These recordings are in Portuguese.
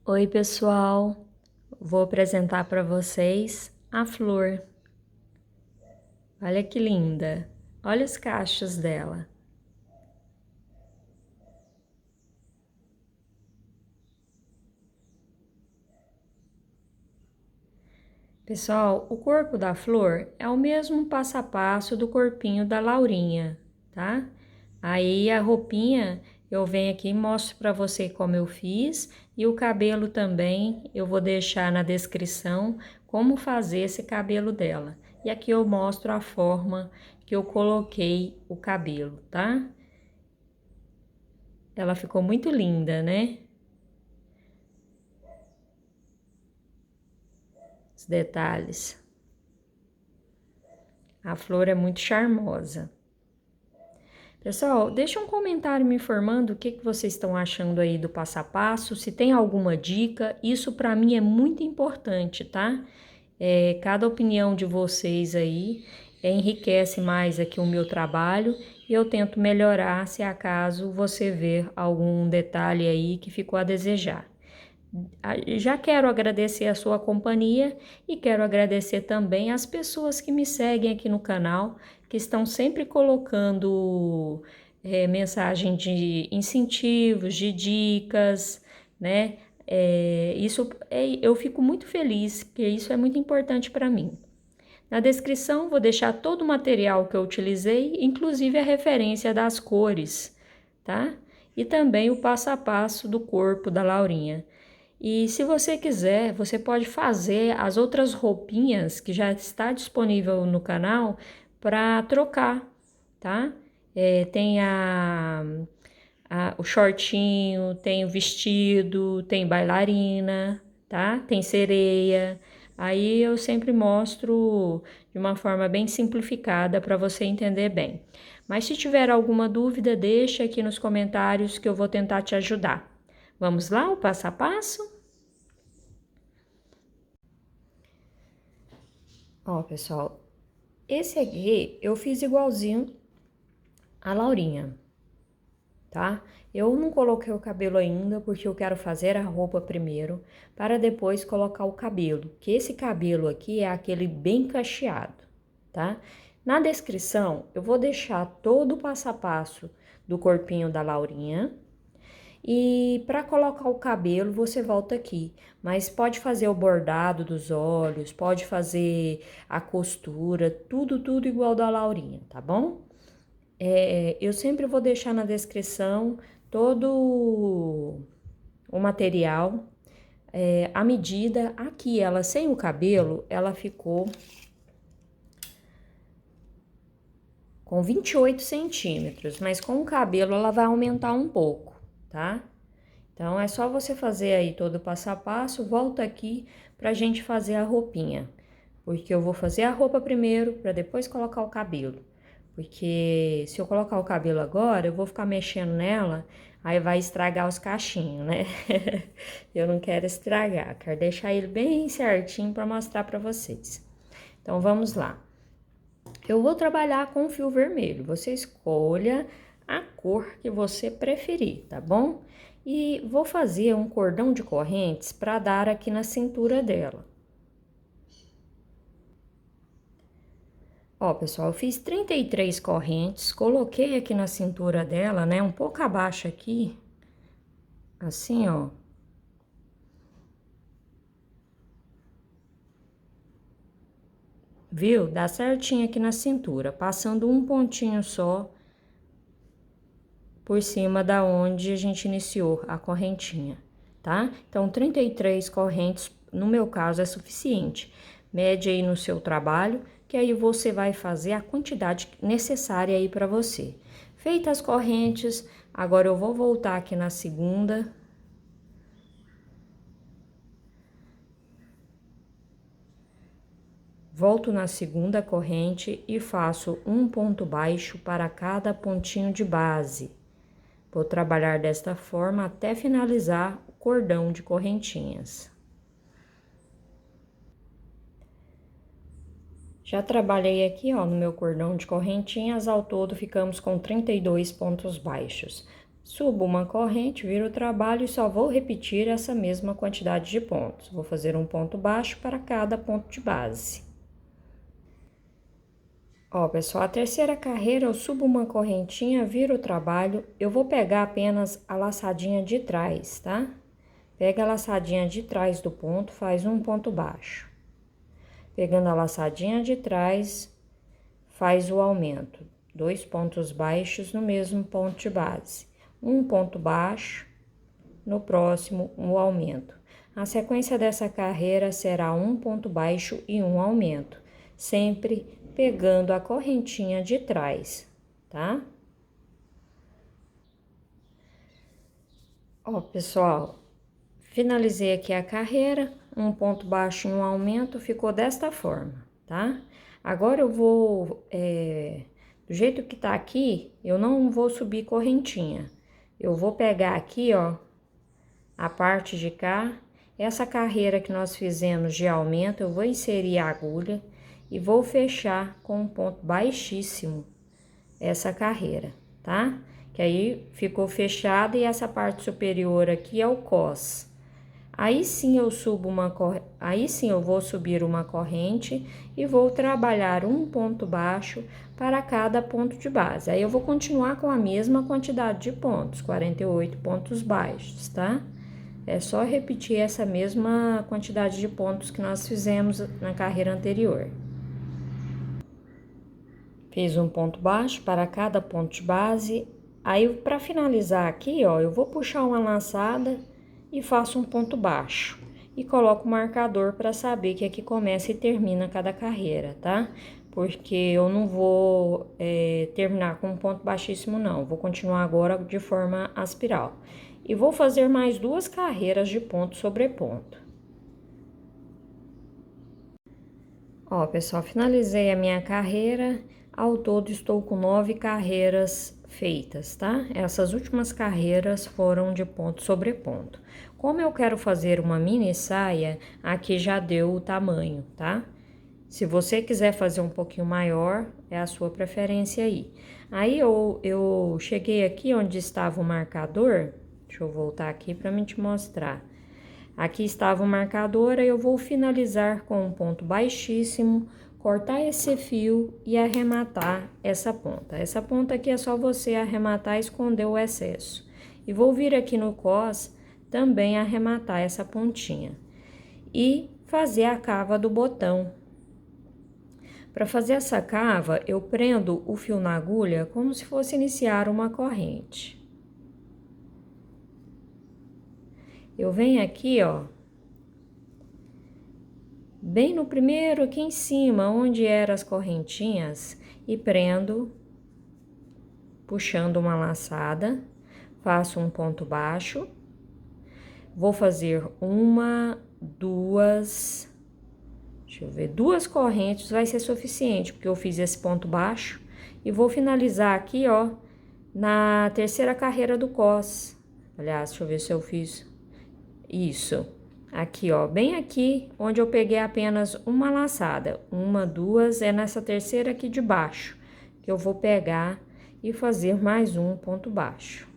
Oi, pessoal. Vou apresentar para vocês a flor. Olha que linda. Olha os cachos dela. Pessoal, o corpo da flor é o mesmo passo a passo do corpinho da Laurinha, tá? Aí a roupinha eu venho aqui e mostro para você como eu fiz, e o cabelo também eu vou deixar na descrição como fazer esse cabelo dela. E aqui eu mostro a forma que eu coloquei o cabelo, tá? Ela ficou muito linda, né? Os detalhes. A flor é muito charmosa. Pessoal, deixa um comentário me informando o que vocês estão achando aí do passo a passo, se tem alguma dica. Isso para mim é muito importante, tá? Cada opinião de vocês aí enriquece mais aqui o meu trabalho, e eu tento melhorar se acaso você ver algum detalhe aí que ficou a desejar. Já quero agradecer a sua companhia e quero agradecer também as pessoas que me seguem aqui no canal, que estão sempre colocando mensagem de incentivos, de dicas, né? Eu fico muito feliz, porque isso é muito importante para mim. Na descrição vou deixar todo o material que eu utilizei, inclusive a referência das cores, tá? E também o passo a passo do corpo da Laurinha. E se você quiser, você pode fazer as outras roupinhas que já está disponível no canal para trocar, tá? Tem o shortinho, tem o vestido, tem bailarina, tá? Tem sereia. Aí eu sempre mostro de uma forma bem simplificada para você entender bem. Mas se tiver alguma dúvida, deixa aqui nos comentários que eu vou tentar te ajudar. Vamos lá, o passo a passo? Ó, pessoal, esse aqui eu fiz igualzinho a Laurinha, tá? Eu não coloquei o cabelo ainda porque eu quero fazer a roupa primeiro para depois colocar o cabelo, que esse cabelo aqui é aquele bem cacheado, tá? Na descrição eu vou deixar todo o passo a passo do corpinho da Laurinha. E para colocar o cabelo, você volta aqui, mas pode fazer o bordado dos olhos, pode fazer a costura, tudo igual da Laurinha, tá bom? Eu sempre vou deixar na descrição todo o material, a medida. Aqui, ela sem o cabelo, ela ficou com 28 centímetros, mas com o cabelo ela vai aumentar um pouco, tá? Então, é só você fazer aí todo o passo a passo, volta aqui pra gente fazer a roupinha. Porque eu vou fazer a roupa primeiro, pra depois colocar o cabelo. Porque se eu colocar o cabelo agora, eu vou ficar mexendo nela, aí vai estragar os cachinhos, né? Eu não quero estragar, quero deixar ele bem certinho pra mostrar pra vocês. Então, vamos lá. Eu vou trabalhar com fio vermelho, você escolha a cor que você preferir, tá bom? E vou fazer um cordão de correntes para dar aqui na cintura dela. Ó, pessoal, eu fiz 33 correntes, coloquei aqui na cintura dela, né, um pouco abaixo aqui, assim, ó. Viu? Dá certinho aqui na cintura, passando um pontinho só por cima da onde a gente iniciou a correntinha, tá? Então, 33 correntes, no meu caso, é suficiente. Mede aí no seu trabalho, que aí você vai fazer a quantidade necessária aí para você. Feitas as correntes, agora eu vou voltar aqui na segunda. Volto na segunda corrente e faço um ponto baixo para cada pontinho de base. Vou trabalhar desta forma até finalizar o cordão de correntinhas. Já trabalhei aqui, ó, no meu cordão de correntinhas, ao todo ficamos com 32 pontos baixos. Subo uma corrente, viro o trabalho e só vou repetir essa mesma quantidade de pontos. Vou fazer um ponto baixo para cada ponto de base. Ó, pessoal, a terceira carreira eu subo uma correntinha, viro o trabalho, eu vou pegar apenas a laçadinha de trás, tá? Pega a laçadinha de trás do ponto, faz um ponto baixo. Pegando a laçadinha de trás, faz o aumento. 2 pontos baixos no mesmo ponto de base. Um ponto baixo, no próximo, um aumento. A sequência dessa carreira será um ponto baixo e um aumento, sempre pegando a correntinha de trás, tá? Ó, pessoal, finalizei aqui a carreira, um ponto baixo e um aumento, ficou desta forma, tá? Agora eu vou, do jeito que tá aqui, eu não vou subir correntinha. Eu vou pegar aqui, ó, a parte de cá, essa carreira que nós fizemos de aumento, eu vou inserir a agulha e vou fechar com um ponto baixíssimo essa carreira, tá? Que aí ficou fechada e essa parte superior aqui é o cos. Aí sim eu vou subir uma corrente e vou trabalhar um ponto baixo para cada ponto de base. Aí eu vou continuar com a mesma quantidade de pontos, 48 pontos baixos, tá? É só repetir essa mesma quantidade de pontos que nós fizemos na carreira anterior. Fiz um ponto baixo para cada ponto de base. Aí, para finalizar aqui, ó, eu vou puxar uma laçada e faço um ponto baixo. E coloco o marcador para saber que aqui começa e termina cada carreira, tá? Porque eu não vou terminar com um ponto baixíssimo, não. Vou continuar agora de forma aspiral. E vou fazer mais 2 carreiras de ponto sobre ponto. Ó, pessoal, finalizei a minha carreira. Ao todo, estou com 9 carreiras feitas, tá? Essas últimas carreiras foram de ponto sobre ponto. Como eu quero fazer uma mini saia, aqui já deu o tamanho, tá? Se você quiser fazer um pouquinho maior, é a sua preferência aí. Aí eu cheguei aqui onde estava o marcador. Deixa eu voltar aqui para me te mostrar. Aqui estava o marcador, eu vou finalizar com um ponto baixíssimo, cortar esse fio e arrematar essa ponta. Essa ponta aqui é só você arrematar e esconder o excesso. E vou vir aqui no cos também arrematar essa pontinha. E fazer a cava do botão. Para fazer essa cava, eu prendo o fio na agulha como se fosse iniciar uma corrente. Eu venho aqui, ó, bem no primeiro aqui em cima, onde eram as correntinhas, e prendo, puxando uma laçada, faço um ponto baixo, vou fazer uma, duas, deixa eu ver, 2 correntes vai ser suficiente, porque eu fiz esse ponto baixo, e vou finalizar aqui, ó, na terceira carreira do cos. Aliás, deixa eu ver se eu fiz isso. Aqui, ó, bem aqui, onde eu peguei apenas uma laçada. Uma, 2, é nessa terceira aqui de baixo, que eu vou pegar e fazer mais um ponto baixo.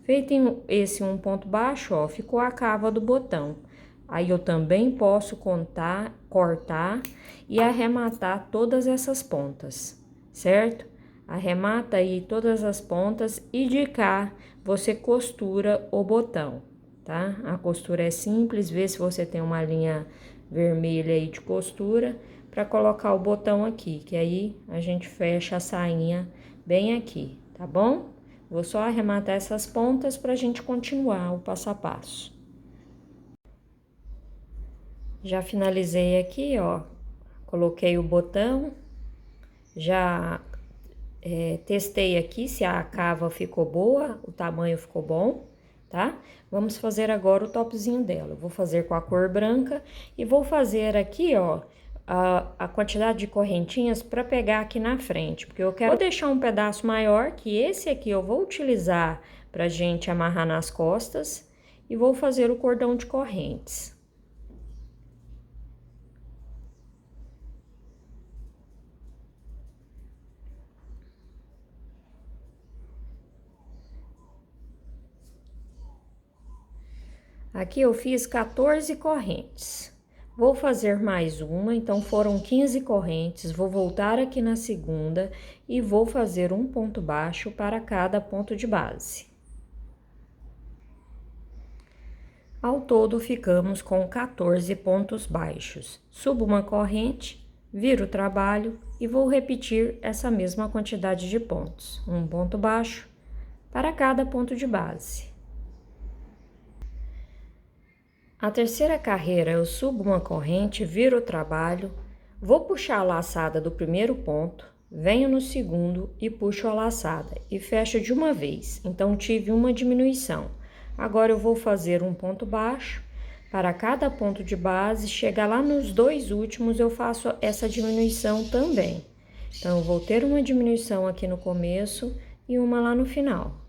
Feito esse um ponto baixo, ó, ficou a cava do botão. Aí, eu também posso cortar e arrematar todas essas pontas, certo? Arremata aí todas as pontas e de cá você costura o botão, tá? A costura é simples, vê se você tem uma linha vermelha aí de costura para colocar o botão aqui, que aí a gente fecha a sainha bem aqui, tá bom? Vou só arrematar essas pontas pra gente continuar o passo a passo. Já finalizei aqui, ó, coloquei o botão, já testei aqui se a cava ficou boa, o tamanho ficou bom, tá? Vamos fazer agora o topzinho dela. Eu vou fazer com a cor branca e vou fazer aqui, ó, a quantidade de correntinhas para pegar aqui na frente, porque eu quero vou deixar um pedaço maior, que esse aqui eu vou utilizar pra gente amarrar nas costas, e vou fazer o cordão de correntes. Aqui eu fiz 14 correntes. Vou fazer mais uma, então foram 15 correntes. Vou voltar aqui na segunda e vou fazer um ponto baixo para cada ponto de base. Ao todo, ficamos com 14 pontos baixos. Subo uma corrente, viro o trabalho e vou repetir essa mesma quantidade de pontos. Um ponto baixo para cada ponto de base. A terceira carreira, eu subo uma corrente, viro o trabalho, vou puxar a laçada do primeiro ponto, venho no segundo e puxo a laçada e fecho de uma vez. Então, tive uma diminuição. Agora, eu vou fazer um ponto baixo para cada ponto de base. Chegar lá nos dois últimos, eu faço essa diminuição também. Então, eu vou ter uma diminuição aqui no começo e uma lá no final.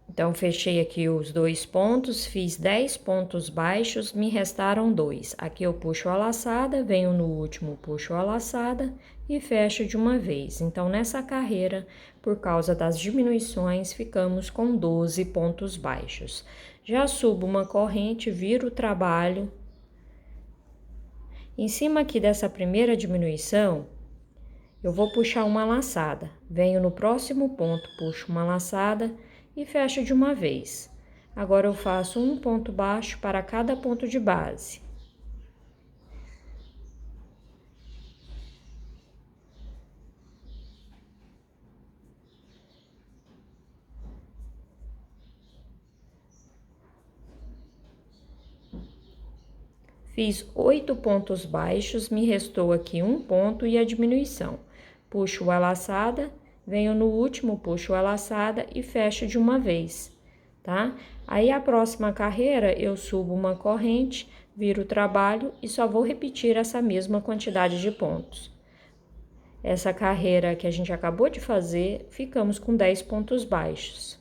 Então, fechei aqui os dois pontos, fiz 10 pontos baixos, me restaram 2. Aqui eu puxo a laçada, venho no último, puxo a laçada e fecho de uma vez. Então, nessa carreira, por causa das diminuições, ficamos com 12 pontos baixos. Já subo uma corrente, viro o trabalho. Em cima aqui dessa primeira diminuição, eu vou puxar uma laçada. Venho no próximo ponto, puxo uma laçada e fecho de uma vez. Agora, eu faço um ponto baixo para cada ponto de base. Fiz 8 pontos baixos, me restou aqui um ponto e a diminuição. Puxo a laçada, venho no último, puxo a laçada e fecho de uma vez, tá? Aí, a próxima carreira, eu subo uma corrente, viro o trabalho e só vou repetir essa mesma quantidade de pontos. Essa carreira que a gente acabou de fazer, ficamos com 10 pontos baixos.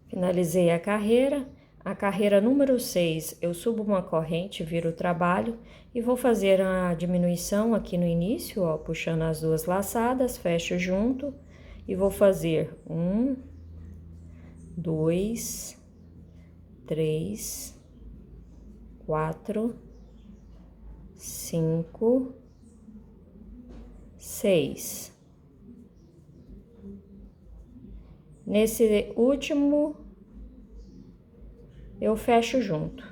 Finalizei a carreira. A carreira número 6, eu subo uma corrente, viro o trabalho e vou fazer a diminuição aqui no início, ó, puxando as duas laçadas, fecho junto e vou fazer 1, 2, 3, 4, 5, 6. Nesse último, eu fecho junto.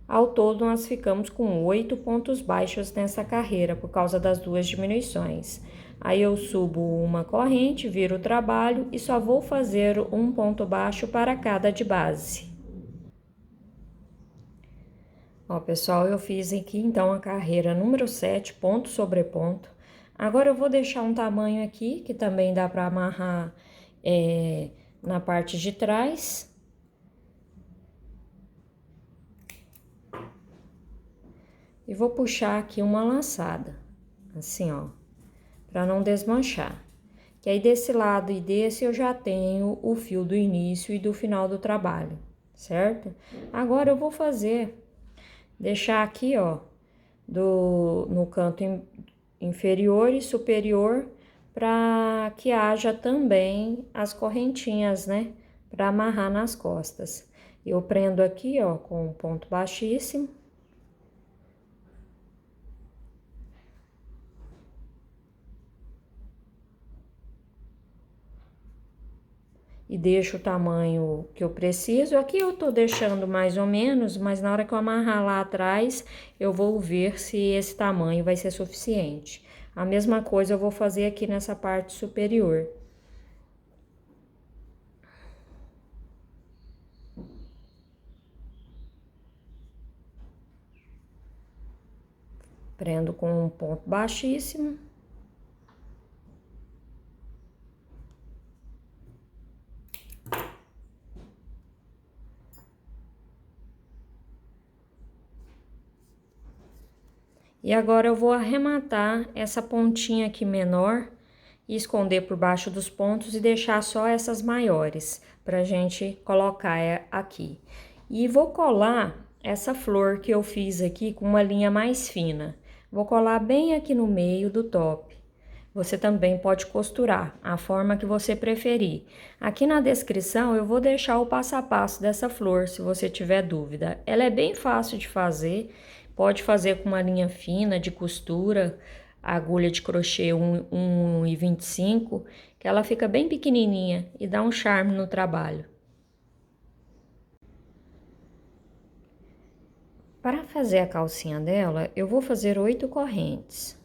Ao todo, nós ficamos com 8 pontos baixos nessa carreira, por causa das duas diminuições. Aí, eu subo uma corrente, viro o trabalho e só vou fazer um ponto baixo para cada de base. Ó, pessoal, eu fiz aqui, então, a carreira número 7, ponto sobre ponto. Agora, eu vou deixar um tamanho aqui, que também dá para amarrar na parte de trás. E vou puxar aqui uma laçada, assim, ó, para não desmanchar. Que aí, desse lado e desse, eu já tenho o fio do início e do final do trabalho, certo? Agora, eu vou deixar aqui, ó, no canto inferior e superior, para que haja também as correntinhas, né? Para amarrar nas costas. Eu prendo aqui, ó, com um ponto baixíssimo. E deixo o tamanho que eu preciso. Aqui eu tô deixando mais ou menos, mas na hora que eu amarrar lá atrás, eu vou ver se esse tamanho vai ser suficiente. A mesma coisa eu vou fazer aqui nessa parte superior. Prendo com um ponto baixíssimo. E agora, eu vou arrematar essa pontinha aqui menor e esconder por baixo dos pontos e deixar só essas maiores, pra gente colocar aqui. E vou colar essa flor que eu fiz aqui com uma linha mais fina. Vou colar bem aqui no meio do top. Você também pode costurar, a forma que você preferir. Aqui na descrição eu vou deixar o passo a passo dessa flor, se você tiver dúvida. Ela é bem fácil de fazer, pode fazer com uma linha fina de costura, agulha de crochê 1,25, que ela fica bem pequenininha e dá um charme no trabalho. Para fazer a calcinha dela, eu vou fazer 8 correntes.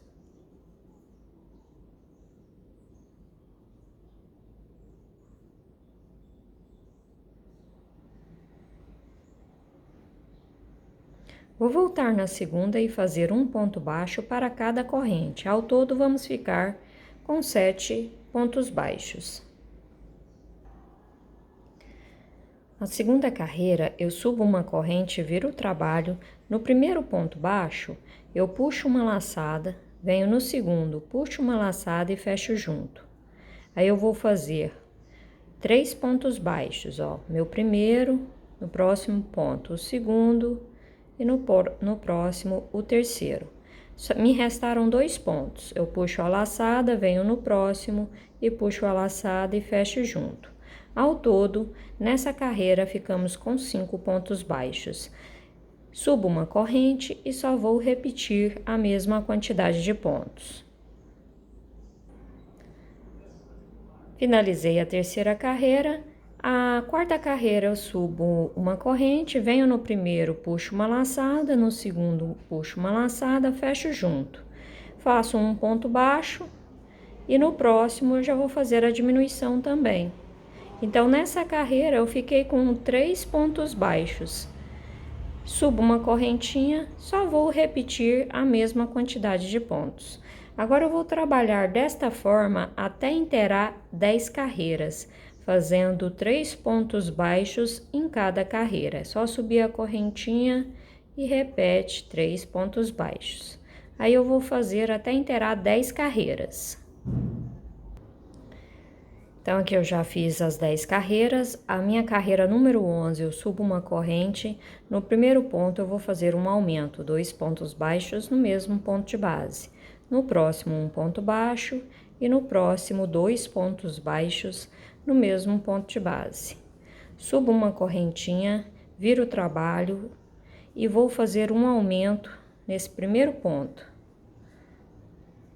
Vou voltar na segunda e fazer um ponto baixo para cada corrente. Ao todo, vamos ficar com 7 pontos baixos. Na segunda carreira, eu subo uma corrente e viro o trabalho. No primeiro ponto baixo, eu puxo uma laçada, venho no segundo, puxo uma laçada e fecho junto. Aí eu vou fazer 3 pontos baixos, ó. Meu primeiro, no próximo ponto, o segundo e no próximo, o terceiro. Me restaram 2 pontos. Eu puxo a laçada, venho no próximo e puxo a laçada e fecho junto. Ao todo, nessa carreira, ficamos com 5 pontos baixos. Subo uma corrente e só vou repetir a mesma quantidade de pontos. Finalizei a terceira carreira. A quarta carreira eu subo uma corrente, venho no primeiro, puxo uma laçada, no segundo puxo uma laçada, fecho junto. Faço um ponto baixo e no próximo eu já vou fazer a diminuição também. Então, nessa carreira eu fiquei com 3 pontos baixos. Subo uma correntinha, só vou repetir a mesma quantidade de pontos. Agora eu vou trabalhar desta forma até inteirar 10 carreiras, fazendo 3 pontos baixos em cada carreira. É só subir a correntinha e repete 3 pontos baixos. Aí eu vou fazer até inteirar 10 carreiras. Então, aqui eu já fiz as 10 carreiras. A minha carreira número 11, eu subo uma corrente. No primeiro ponto, eu vou fazer um aumento, 2 pontos baixos no mesmo ponto de base. No próximo, um ponto baixo. E no próximo, 2 pontos baixos no mesmo ponto de base. Subo uma correntinha, viro o trabalho e vou fazer um aumento nesse primeiro ponto.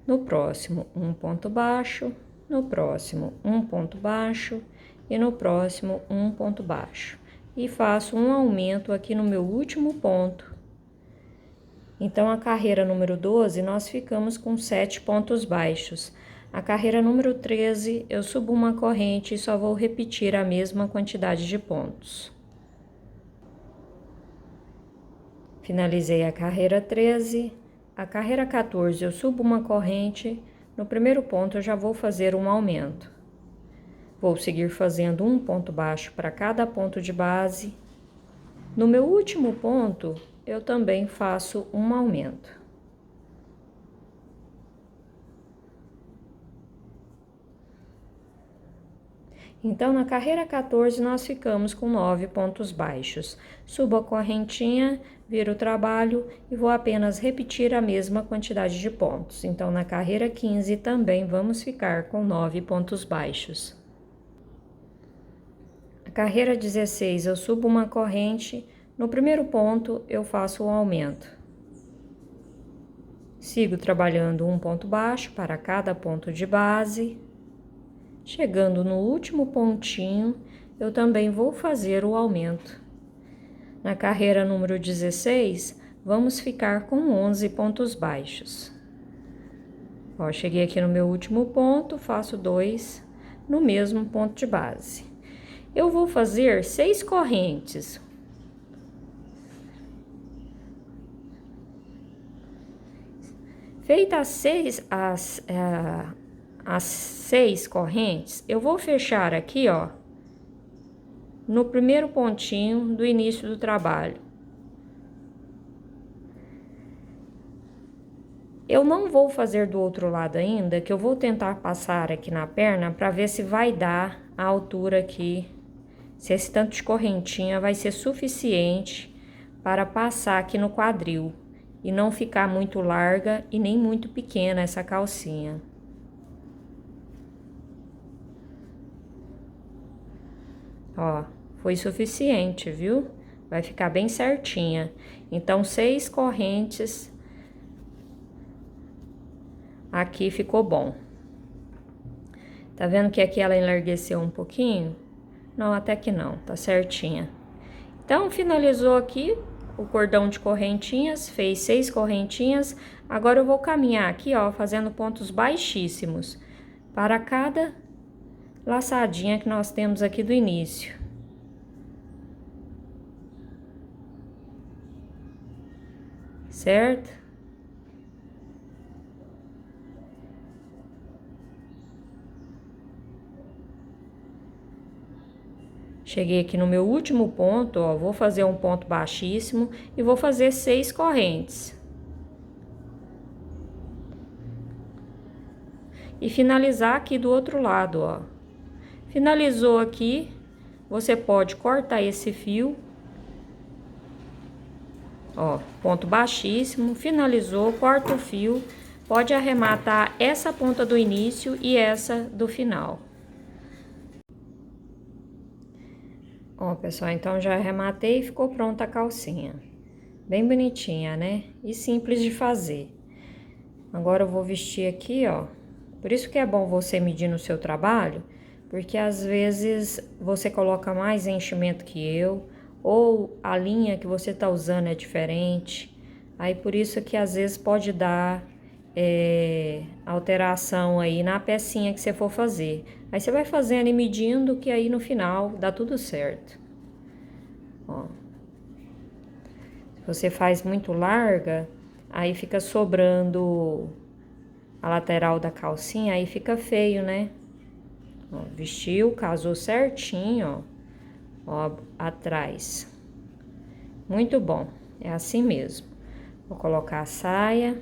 No próximo, um ponto baixo. No próximo, um ponto baixo e no próximo, um ponto baixo. E faço um aumento aqui no meu último ponto. Então, a carreira número 12, nós ficamos com 7 pontos baixos. A carreira número 13, eu subo uma corrente e só vou repetir a mesma quantidade de pontos. Finalizei a carreira 13. A carreira 14, eu subo uma corrente. No primeiro ponto, eu já vou fazer um aumento. Vou seguir fazendo um ponto baixo para cada ponto de base. No meu último ponto, eu também faço um aumento. Então, na carreira 14, nós ficamos com 9 pontos baixos. Subo a correntinha, viro o trabalho e vou apenas repetir a mesma quantidade de pontos. Então, na carreira 15 também vamos ficar com 9 pontos baixos. A carreira 16, eu subo uma corrente, no primeiro ponto eu faço um aumento. Sigo trabalhando um ponto baixo para cada ponto de base. Chegando no último pontinho, eu também vou fazer o aumento. Na carreira número 16, vamos ficar com 11 pontos baixos. Ó, cheguei aqui no meu último ponto, faço 2 no mesmo ponto de base. Eu vou fazer 6 correntes. Feitas as 6 correntes, eu vou fechar aqui, ó, no primeiro pontinho do início do trabalho. Eu não vou fazer do outro lado ainda, que eu vou tentar passar aqui na perna para ver se vai dar a altura aqui, se esse tanto de correntinha vai ser suficiente para passar aqui no quadril e não ficar muito larga e nem muito pequena essa calcinha. Ó, foi suficiente, viu? Vai ficar bem certinha. Então, 6 correntes aqui ficou bom. Tá vendo que aqui ela enlargueceu um pouquinho? Não, até que não, tá certinha. Então, finalizou aqui o cordão de correntinhas, fez 6 correntinhas. Agora eu vou caminhar aqui, ó, fazendo pontos baixíssimos para cada laçadinha que nós temos aqui do início. Certo? Cheguei aqui no meu último ponto, ó, vou fazer um ponto baixíssimo e vou fazer 6 correntes. E finalizar aqui do outro lado, ó. Finalizou aqui, você pode cortar esse fio. Ó, ponto baixíssimo, finalizou, corta o fio, pode arrematar essa ponta do início e essa do final. Ó, pessoal, então já arrematei e ficou pronta a calcinha. Bem bonitinha, né? E simples de fazer. Agora eu vou vestir aqui, ó. Por isso que é bom você medir no seu trabalho, porque às vezes você coloca mais enchimento que eu, ou a linha que você tá usando é diferente. Aí por isso que às vezes pode dar alteração aí na pecinha que você for fazer. Aí você vai fazendo e medindo, que aí no final dá tudo certo. Ó. Se você faz muito larga, aí fica sobrando a lateral da calcinha, aí fica feio, né? Ó, vestiu, casou certinho, ó, atrás. Muito bom, é assim mesmo. Vou colocar a saia.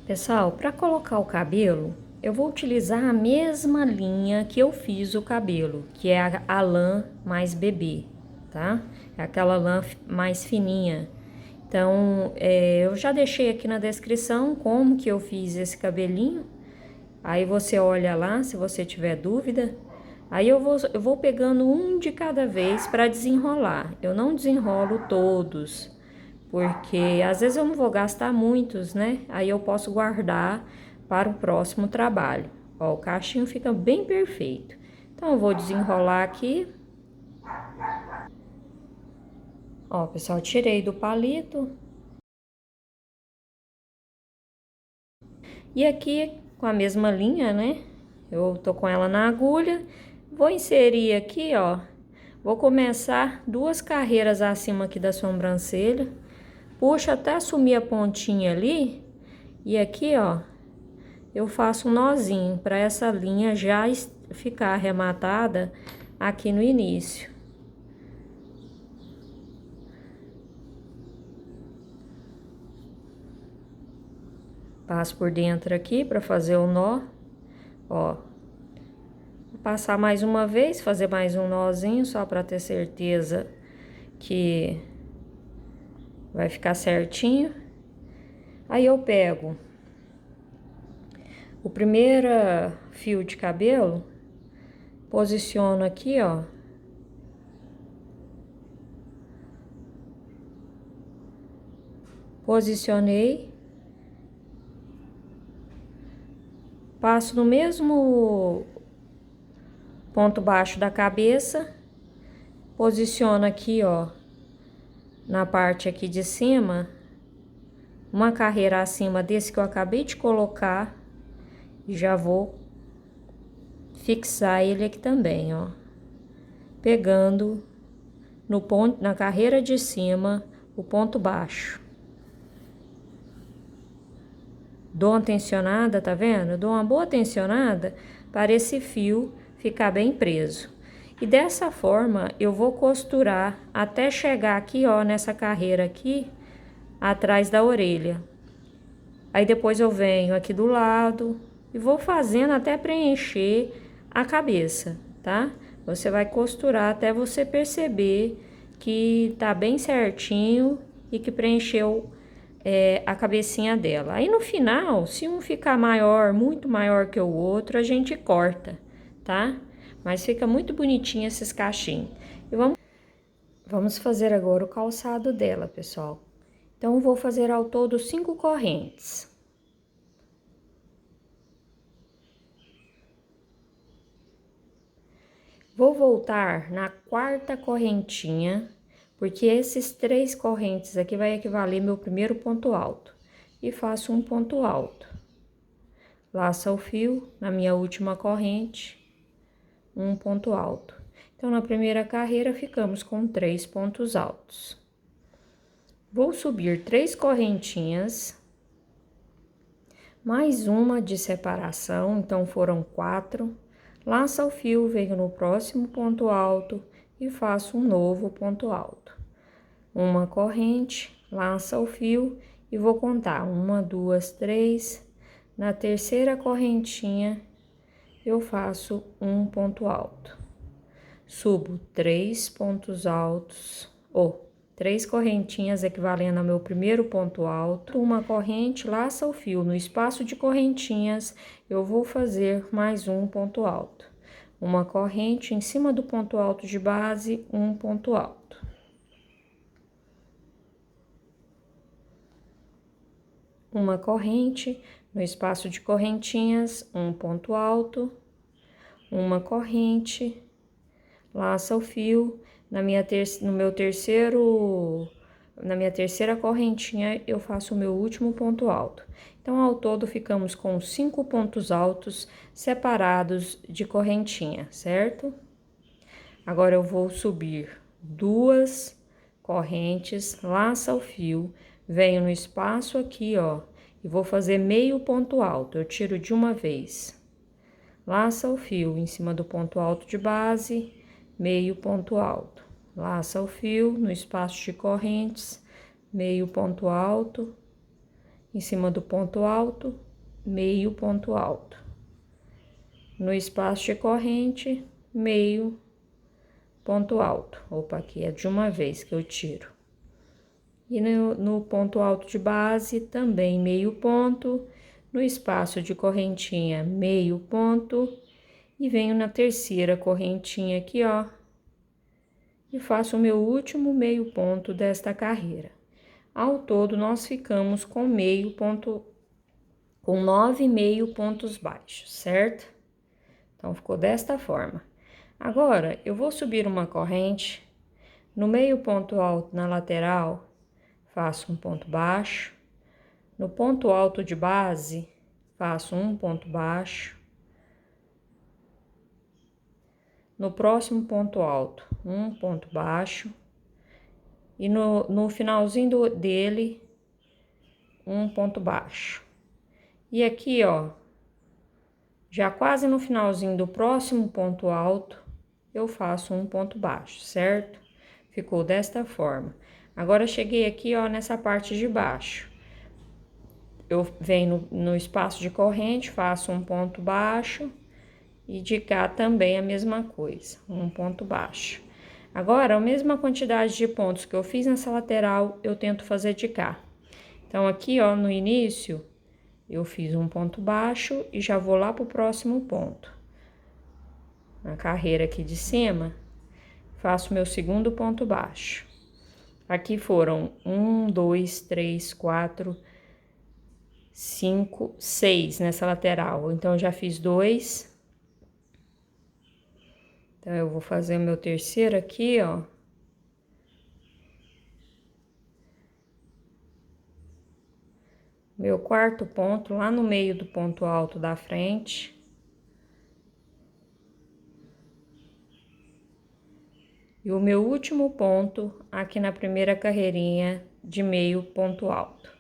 Pessoal, para colocar o cabelo, eu vou utilizar a mesma linha que eu fiz o cabelo, que é a lã mais bebê, tá? É aquela lã mais fininha. Então, eu já deixei aqui na descrição como que eu fiz esse cabelinho. Aí você olha lá, se você tiver dúvida. Aí eu vou pegando um de cada vez para desenrolar. Eu não desenrolo todos, porque às vezes eu não vou gastar muitos, né? Aí eu posso guardar para o próximo trabalho. Ó, o cachinho fica bem perfeito. Então, eu vou desenrolar aqui. Ó, pessoal, tirei do palito. E aqui, com a mesma linha, né? Eu tô com ela na agulha. Vou inserir aqui, ó. Vou começar 2 carreiras acima aqui da sobrancelha. Puxa até assumir a pontinha ali, e aqui, ó, eu faço um nozinho para essa linha já ficar arrematada aqui no início. Passo por dentro aqui para fazer o nó, ó. Vou passar mais uma vez, fazer mais um nozinho, só para ter certeza que vai ficar certinho. Aí eu pego o primeiro fio de cabelo, posiciono aqui, ó. Posicionei. Passo no mesmo ponto baixo da cabeça, posiciono aqui, ó, na parte aqui de cima, uma carreira acima desse que eu acabei de colocar, e já vou fixar ele aqui também, ó, pegando no ponto, na carreira de cima, o ponto baixo. Dou uma tensionada, tá vendo? Dou uma boa tensionada para esse fio ficar bem preso. E dessa forma, eu vou costurar até chegar aqui, ó, nessa carreira aqui, atrás da orelha. Aí depois eu venho aqui do lado e vou fazendo até preencher a cabeça, tá? Você vai costurar até você perceber que tá bem certinho e que preencheu a cabecinha dela. Aí no final, se um ficar maior, muito maior que o outro, a gente corta, tá? Mas fica muito bonitinho esses cachinhos. E vamos fazer agora o calçado dela, pessoal. Então, eu vou fazer ao todo 5 correntes. Vou voltar na 4ª correntinha, porque esses 3 correntes aqui vai equivaler meu primeiro ponto alto. E faço um ponto alto. Laça o fio na minha última corrente, um ponto alto. Então, na primeira carreira, ficamos com 3 pontos altos. Vou subir 3 correntinhas, mais uma de separação, então foram 4. Laça o fio, venho no próximo ponto alto e faço um novo ponto alto. Uma corrente, laça o fio e vou contar 1, 2, 3. Na terceira correntinha, eu faço um ponto alto. Subo 3 pontos altos, ou 3 correntinhas equivalendo ao meu primeiro ponto alto. Uma corrente, laça o fio. No espaço de correntinhas, eu vou fazer mais um ponto alto. Uma corrente em cima do ponto alto de base, um ponto alto. Uma corrente, no espaço de correntinhas, um ponto alto. Uma corrente, laça o fio. Na minha terceira correntinha, eu faço o meu último ponto alto. Então, ao todo, ficamos com 5 pontos altos separados de correntinha, certo? Agora, eu vou subir 2 correntes, laça o fio, venho no espaço aqui, ó, e vou fazer meio ponto alto. Eu tiro de uma vez. Laça o fio em cima do ponto alto de base, meio ponto alto. Laça o fio no espaço de correntes, meio ponto alto, em cima do ponto alto, meio ponto alto. No espaço de corrente, meio ponto alto. Opa, aqui é de uma vez que eu tiro. E no ponto alto de base, também meio ponto. No espaço de correntinha, meio ponto. E venho na terceira correntinha aqui, ó. E faço o meu último meio ponto desta carreira. Ao todo, nós ficamos com meio ponto, com 9 meio pontos baixos, certo? Então, ficou desta forma. Agora, eu vou subir uma corrente, no meio ponto alto na lateral, faço um ponto baixo. No ponto alto de base, faço um ponto baixo. No próximo ponto alto, um ponto baixo. E no finalzinho dele, um ponto baixo. E aqui, ó, já quase no finalzinho do próximo ponto alto, eu faço um ponto baixo, certo? Ficou desta forma. Agora, cheguei aqui, ó, nessa parte de baixo. Eu venho no espaço de corrente, faço um ponto baixo. E de cá também a mesma coisa, um ponto baixo. Agora, a mesma quantidade de pontos que eu fiz nessa lateral, eu tento fazer de cá. Então, aqui, ó, no início, eu fiz um ponto baixo e já vou lá pro próximo ponto. Na carreira aqui de cima, faço meu segundo ponto baixo. Aqui foram 1, 2, 3, 4, 5, 6 nessa lateral. Então, eu já fiz 2. Então, eu vou fazer o meu terceiro aqui, ó. Meu quarto ponto lá no meio do ponto alto da frente. E o meu último ponto aqui na primeira carreirinha de meio ponto alto.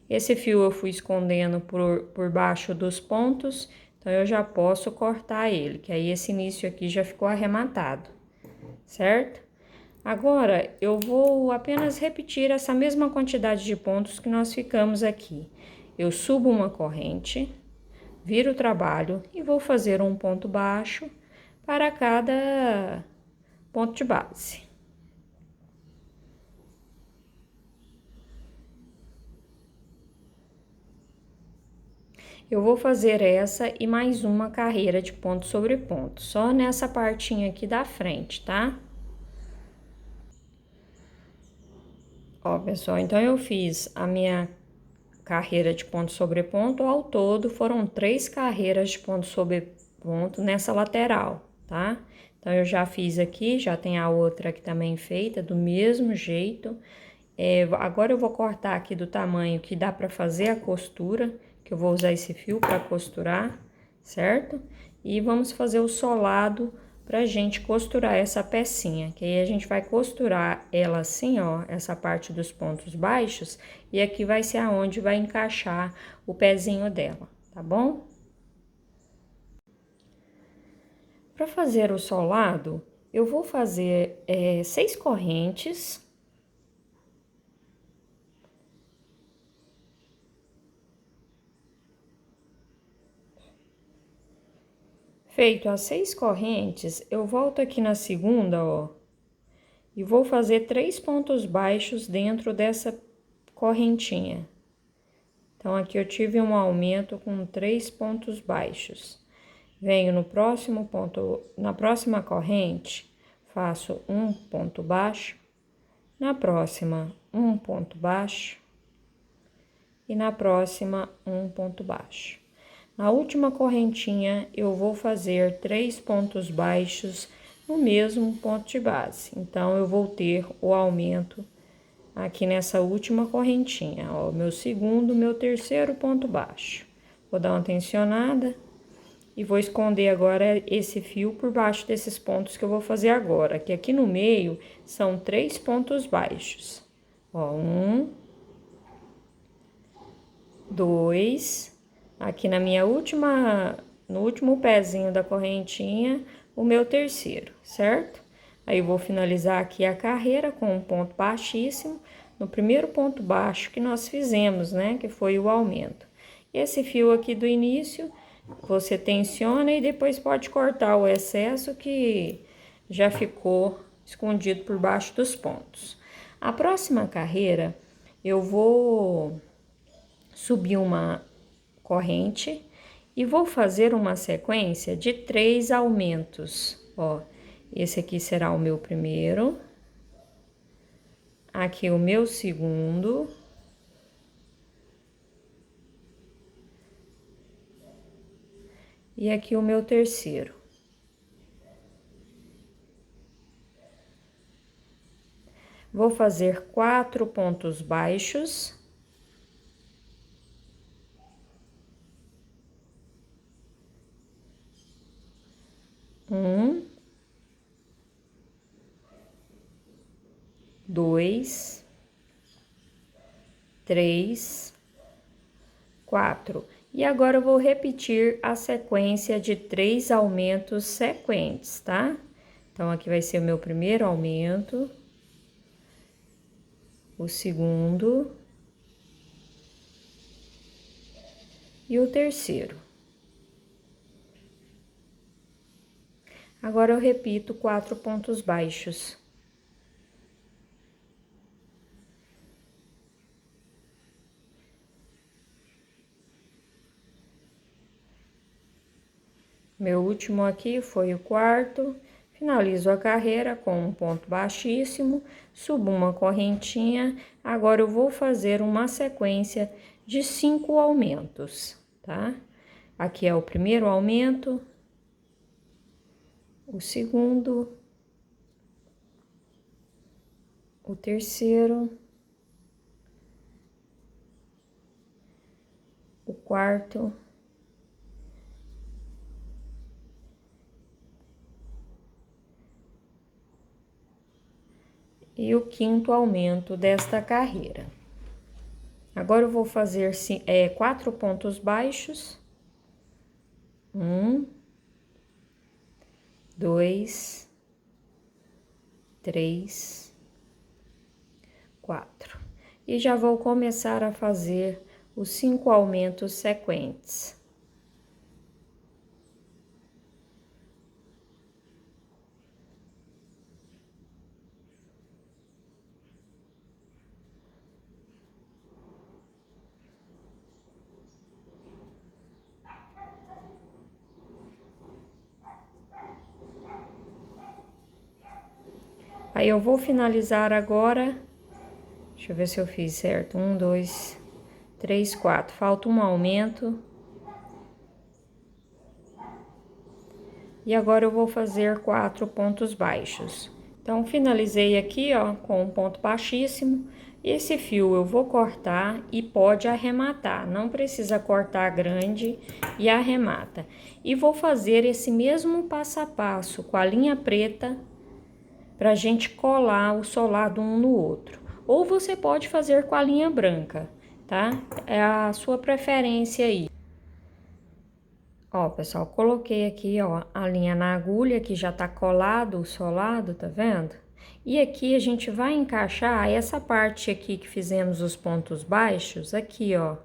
Esse fio eu fui escondendo por baixo dos pontos, então eu já posso cortar ele, que aí esse início aqui já ficou arrematado, certo? Agora, eu vou apenas repetir essa mesma quantidade de pontos que nós ficamos aqui. Eu subo uma corrente, viro o trabalho e vou fazer um ponto baixo para cada ponto de base. Eu vou fazer essa e mais uma carreira de ponto sobre ponto, só nessa partinha aqui da frente, tá? Ó, pessoal, então eu fiz a minha carreira de ponto sobre ponto, ao todo foram 3 carreiras de ponto sobre ponto nessa lateral, tá? Então, eu já fiz aqui, já tem a outra aqui também feita, do mesmo jeito. Agora eu vou cortar aqui do tamanho que dá pra fazer a costura, que eu vou usar esse fio pra costurar, certo? E vamos fazer o solado pra gente costurar essa pecinha, que aí a gente vai costurar ela assim, ó, essa parte dos pontos baixos, e aqui vai ser aonde vai encaixar o pezinho dela, tá bom? Para fazer o solado, eu vou fazer 6 correntes. Feito as 6 correntes, eu volto aqui na segunda, ó, e vou fazer 3 pontos baixos dentro dessa correntinha. Então, aqui eu tive um aumento com 3 pontos baixos. Venho no próximo ponto, na próxima corrente, faço um ponto baixo, na próxima, um ponto baixo, e na próxima, um ponto baixo. Na última correntinha, eu vou fazer 3 pontos baixos no mesmo ponto de base. Então, eu vou ter o aumento aqui nessa última correntinha, ó, meu segundo, meu terceiro ponto baixo. Vou dar uma tensionada e vou esconder agora esse fio por baixo desses pontos que eu vou fazer agora, que aqui no meio são 3 pontos baixos. Ó, 1, 2, aqui na minha no último pezinho da correntinha, o meu terceiro, certo? Aí eu vou finalizar aqui a carreira com um ponto baixíssimo, no primeiro ponto baixo que nós fizemos, né? Que foi o aumento. Esse fio aqui do início, você tensiona e depois pode cortar o excesso que já ficou escondido por baixo dos pontos. A próxima carreira, eu vou subir uma corrente e vou fazer uma sequência de 3 aumentos. Ó, esse aqui será o meu primeiro, aqui o meu segundo, e aqui o meu terceiro. Vou fazer 4 pontos baixos. Um, 2, 3, 4. E agora eu vou repetir a sequência de 3 aumentos sequentes, tá? Então, aqui vai ser o meu primeiro aumento, o segundo e o terceiro. Agora, eu repito 4 pontos baixos. Meu último aqui foi o quarto. Finalizo a carreira com um ponto baixíssimo, subo uma correntinha. Agora eu vou fazer uma sequência de 5 aumentos, tá? Aqui é o primeiro aumento, o segundo, o terceiro, o quarto, e o quinto aumento desta carreira. Agora eu vou fazer 4 pontos baixos. 1, 2, 3, 4. E já vou começar a fazer os 5 aumentos sequentes. Aí eu vou finalizar agora, deixa eu ver se eu fiz certo, 1, 2, 3, 4, falta um aumento. E agora eu vou fazer 4 pontos baixos. Então, finalizei aqui, ó, com um ponto baixíssimo. Esse fio eu vou cortar e pode arrematar, não precisa cortar grande e arremata. E vou fazer esse mesmo passo a passo com a linha preta pra gente colar o solado um no outro. Ou você pode fazer com a linha branca, tá? É a sua preferência aí. Ó, pessoal, coloquei aqui, ó, a linha na agulha, que já tá colado o solado, tá vendo? E aqui a gente vai encaixar essa parte aqui que fizemos os pontos baixos, aqui, ó,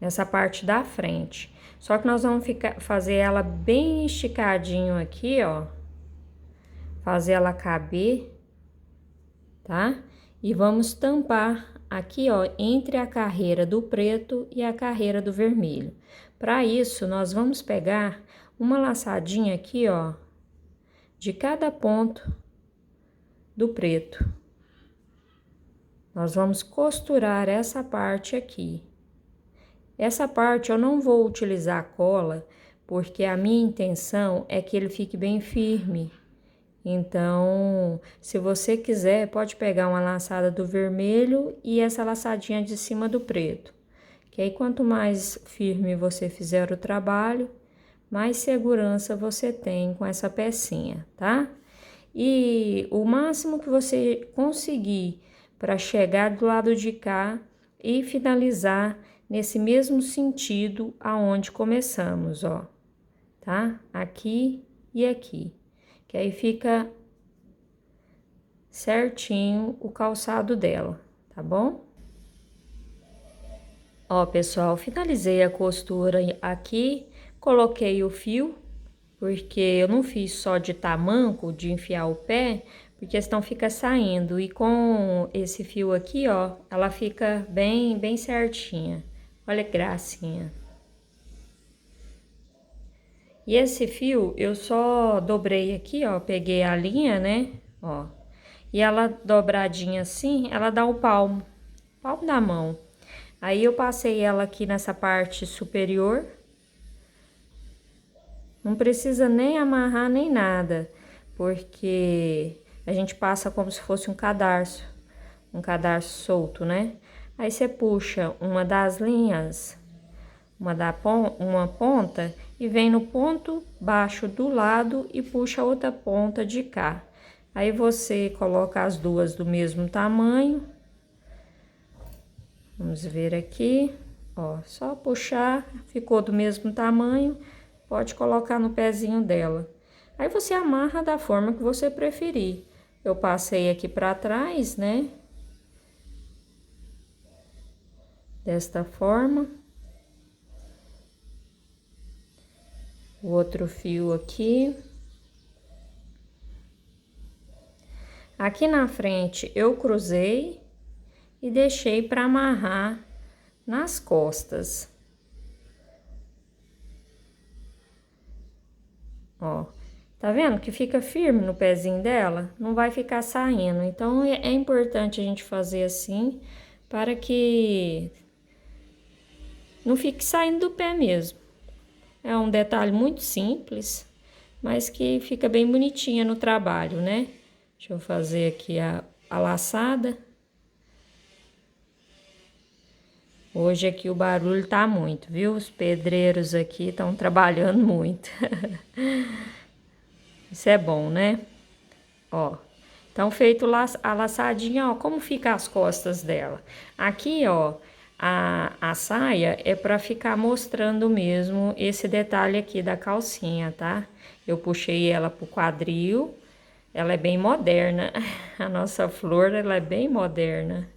nessa parte da frente. Só que nós vamos fazer ela bem esticadinho aqui, ó, fazer ela caber, tá? E vamos tampar aqui, ó, entre a carreira do preto e a carreira do vermelho. Para isso, nós vamos pegar uma laçadinha aqui, ó, de cada ponto do preto. Nós vamos costurar essa parte aqui. Essa parte eu não vou utilizar cola, porque a minha intenção é que ele fique bem firme. Então, se você quiser, pode pegar uma laçada do vermelho e essa laçadinha de cima do preto. Que aí, quanto mais firme você fizer o trabalho, mais segurança você tem com essa pecinha, tá? E o máximo que você conseguir para chegar do lado de cá e finalizar nesse mesmo sentido aonde começamos, ó, tá? Aqui e aqui. Que aí fica certinho o calçado dela, tá bom? Ó, pessoal, finalizei a costura aqui, coloquei o fio, porque eu não fiz só de tamanco, de enfiar o pé, porque senão fica saindo. E com esse fio aqui, ó, ela fica bem certinha. Olha que gracinha. E esse fio, eu só dobrei aqui, ó, peguei a linha, né, ó. E ela dobradinha assim, ela dá o palmo da mão. Aí eu passei ela aqui nessa parte superior. Não precisa nem amarrar nem nada, porque a gente passa como se fosse um cadarço solto, né? Aí você puxa uma das linhas, uma ponta e vem no ponto baixo do lado e puxa a outra ponta de cá. Aí você coloca as duas do mesmo tamanho. Vamos ver aqui, ó, só puxar, ficou do mesmo tamanho, pode colocar no pezinho dela. Aí você amarra da forma que você preferir. Eu passei aqui pra trás, né? Desta forma. O outro fio aqui. Aqui na frente eu cruzei e deixei para amarrar nas costas. ó. Tá vendo que fica firme no pezinho dela? Não vai ficar saindo. Então, é importante a gente fazer assim, para que não fique saindo do pé mesmo. É um detalhe muito simples, mas que fica bem bonitinha no trabalho, né? Deixa eu fazer aqui a laçada. Hoje aqui o barulho tá muito, viu? Os pedreiros aqui estão trabalhando muito. Isso é bom, né? Ó, então feito a laçadinha, ó, como fica as costas dela. Aqui, ó, a saia é pra ficar mostrando mesmo esse detalhe aqui da calcinha, tá? Eu puxei ela pro quadril, ela é bem moderna. A nossa flor, ela é bem moderna.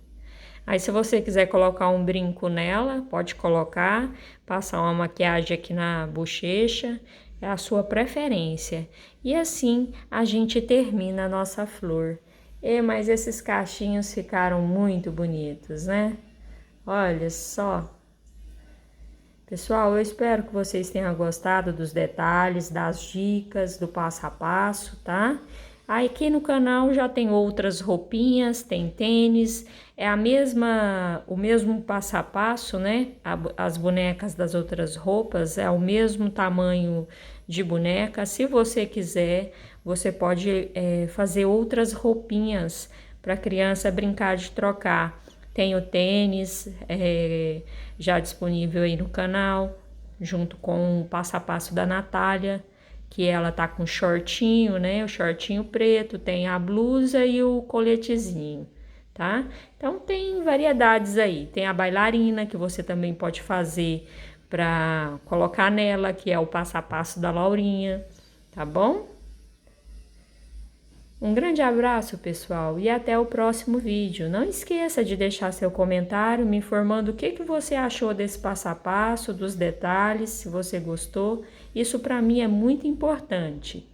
Aí, se você quiser colocar um brinco nela, pode colocar, passar uma maquiagem aqui na bochecha, é a sua preferência. E assim a gente termina a nossa flor. Mas esses cachinhos ficaram muito bonitos, né? Olha só. Pessoal, eu espero que vocês tenham gostado dos detalhes, das dicas, do passo a passo, tá? Aqui no canal já tem outras roupinhas, tem tênis, é o mesmo passo a passo, né? As bonecas das outras roupas é o mesmo tamanho de boneca. Se você quiser, você pode fazer outras roupinhas para a criança brincar de trocar. Tem o tênis já disponível aí no canal, junto com o passo a passo da Natália, que ela tá com shortinho, né? O shortinho preto, tem a blusa e o coletezinho, tá? Então tem variedades aí. Tem a bailarina que você também pode fazer para colocar nela, que é o passo a passo da Laurinha, tá bom? Um grande abraço, pessoal, e até o próximo vídeo. Não esqueça de deixar seu comentário me informando o que você achou desse passo a passo, dos detalhes, se você gostou. Isso para mim é muito importante.